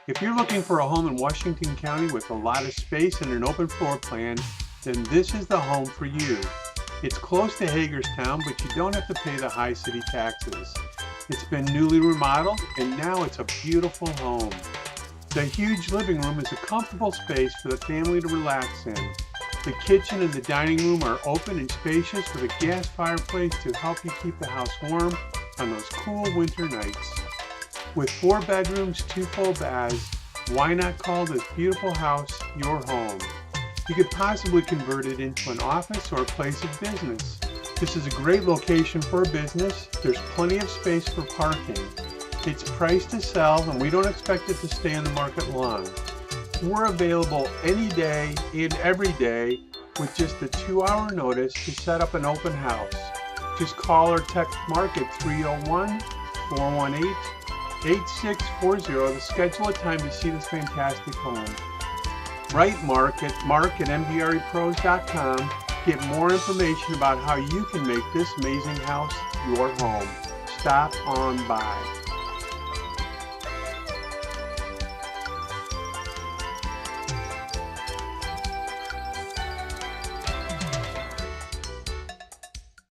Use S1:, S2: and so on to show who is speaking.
S1: If you're looking for a home in Washington County with a lot of space and an open floor plan, then this is the home for you. It's close to Hagerstown, but you don't have to pay the high city taxes. It's been newly remodeled, and now it's a beautiful home. The huge living room is a comfortable space for the family to relax in. The kitchen and the dining room are open and spacious with a gas fireplace to help you keep the house warm on those cool winter nights. With 4 bedrooms, 2 full baths, why not call this beautiful house your home? You could possibly convert it into an office or a place of business. This is a great location for a business. There's plenty of space for parking. It's priced to sell, and we don't expect it to stay on the market long. We're available any day and every day with just a 2-hour notice to set up an open house. Just call or text Mark at 301-418-8640 to schedule a time to see this fantastic home. Write Mark at mbrepros.com. Get more information about how you can make this amazing house your home. Stop on by.